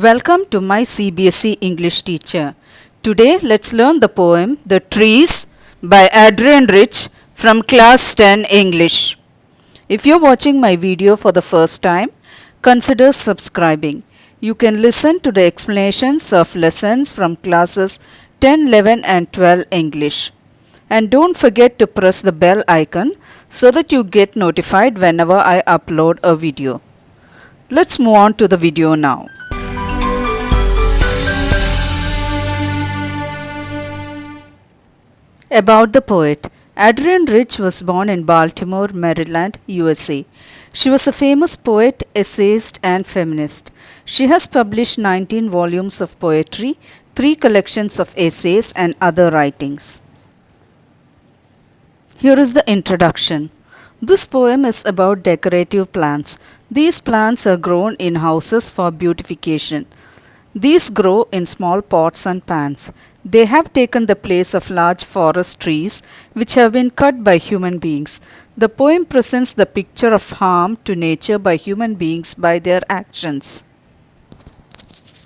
Welcome to my CBSE English teacher. Today let's learn the poem The Trees by Enrich from class 10 English. If you're watching my video for the first time, consider subscribing. You can listen to the explanations of lessons from classes 10, 11 and 12 English. And don't forget to press the bell icon so that you get notified whenever I upload a video. Let's move on to the video now. About the poet. Enrich was born in Baltimore, Maryland, USA. She was a famous poet, essayist, and feminist. She has published 19 volumes of poetry, 3 collections of essays, and other writings. Here is the introduction. This poem is about decorative plants. These plants are grown in houses for beautification. These grow in small pots and pans. They have taken the place of large forest trees which have been cut by human beings. The poem presents the picture of harm to nature by human beings by their actions.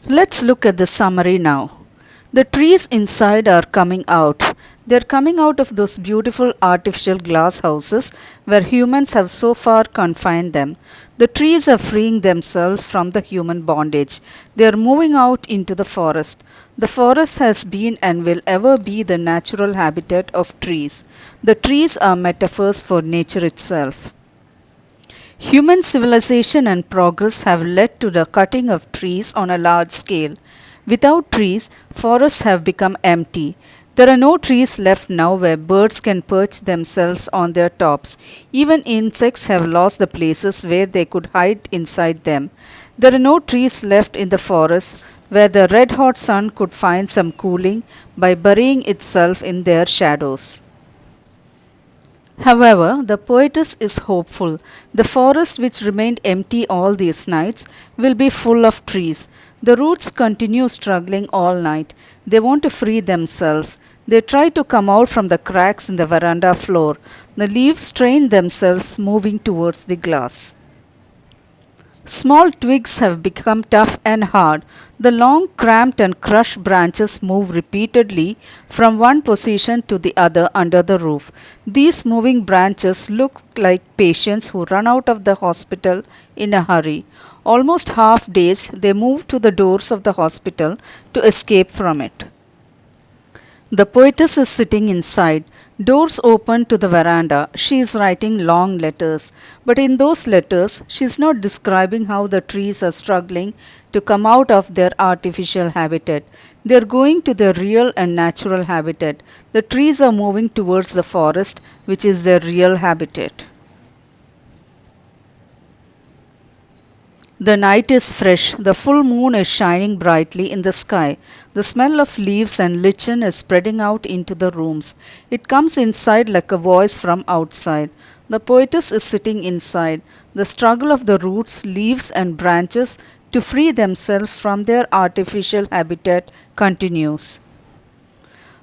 Let's look at the summary now. The trees inside are coming out. They're coming out of those beautiful artificial glass houses where humans have so far confined them. The trees are freeing themselves from the human bondage. They are moving out into the forest. The forest has been and will ever be the natural habitat of trees. The trees are metaphors for nature itself. Human civilization and progress have led to the cutting of trees on a large scale. Without trees, forests have become empty. There are no trees left now where birds can perch themselves on their tops. Even insects have lost the places where they could hide inside them. There are no trees left in the forest where the red-hot sun could find some cooling by burying itself in their shadows. However, the poetess is hopeful. The forest which remained empty all these nights will be full of trees. The roots continue struggling all night. They want to free themselves. They try to come out from the cracks in the veranda floor. The leaves strain themselves, moving towards the glass. Small twigs have become tough and hard. The long, cramped and crushed branches move repeatedly from one position to the other under the roof. These moving branches look like patients who run out of the hospital in a hurry. Almost half dazed, they move to the doors of the hospital to escape from it. The poetess is sitting inside. Doors open to the veranda. She is writing long letters. But in those letters, she is not describing how the trees are struggling to come out of their artificial habitat. They are going to their real and natural habitat. The trees are moving towards the forest, which is their real habitat. The night is fresh. The full moon is shining brightly in the sky. The smell of leaves and lichen is spreading out into the rooms. It comes inside like a voice from outside. The poetess is sitting inside. The struggle of the roots, leaves and branches to free themselves from their artificial habitat continues.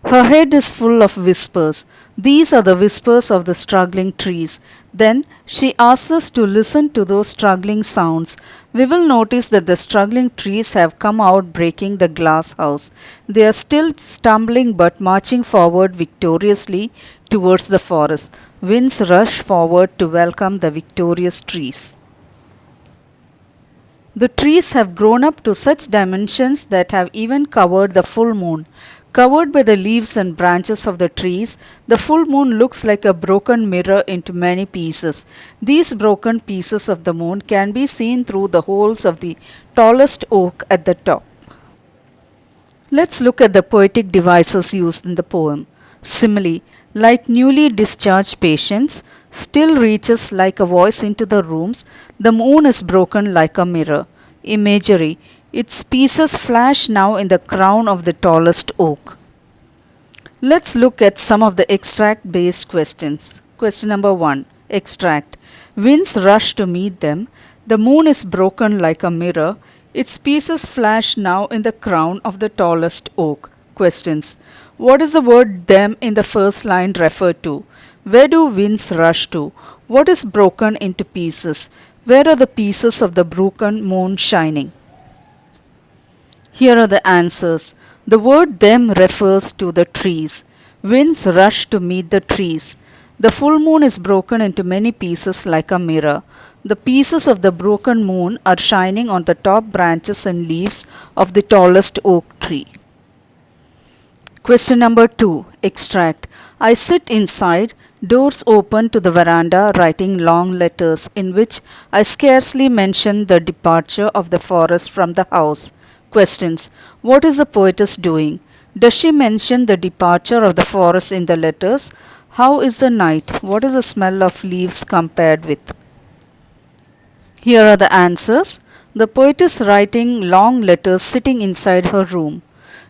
Her head is full of whispers. These are the whispers of the struggling trees. Then she asks us to listen to those struggling sounds. We will notice that the struggling trees have come out breaking the glass house. They are still stumbling but marching forward victoriously towards the forest. Winds rush forward to welcome the victorious trees. The trees have grown up to such dimensions that have even covered the full moon. Covered by the leaves and branches of the trees, the full moon looks like a broken mirror into many pieces. These broken pieces of the moon can be seen through the holes of the tallest oak at the top. Let's look at the poetic devices used in the poem. Simile, like newly discharged patients, still reaches like a voice into the rooms. The moon is broken like a mirror. Imagery, its pieces flash now in the crown of the tallest oak. Let's look at some of the extract-based questions. Question number 1. Extract. Winds rush to meet them. The moon is broken like a mirror. Its pieces flash now in the crown of the tallest oak. Questions. What is the word them in the first line refer to? Where do winds rush to? What is broken into pieces? Where are the pieces of the broken moon shining? Here are the answers. The word them refers to the trees. Winds rush to meet the trees. The full moon is broken into many pieces like a mirror. The pieces of the broken moon are shining on the top branches and leaves of the tallest oak tree. Question number 2. Extract. I sit inside, doors open to the veranda, writing long letters in which I scarcely mention the departure of the forest from the house. Questions. What is the poetess doing? Does she mention the departure of the forest in the letters? How is the night? What is the smell of leaves compared with? Here are the answers. The poetess writing long letters sitting inside her room.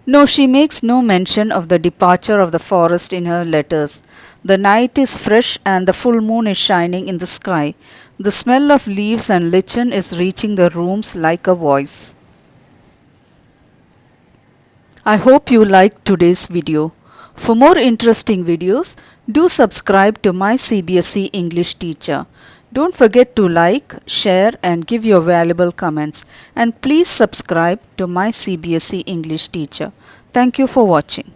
No, she makes no mention of the departure of the forest in her letters. The night is fresh and the full moon is shining in the sky. The smell of leaves and lichen is reaching the rooms like a voice. I hope you liked today's video. For more interesting videos, do subscribe to my CBSE English teacher. Don't forget to like, share and give your valuable comments. And please subscribe to my CBSE English teacher. Thank you for watching.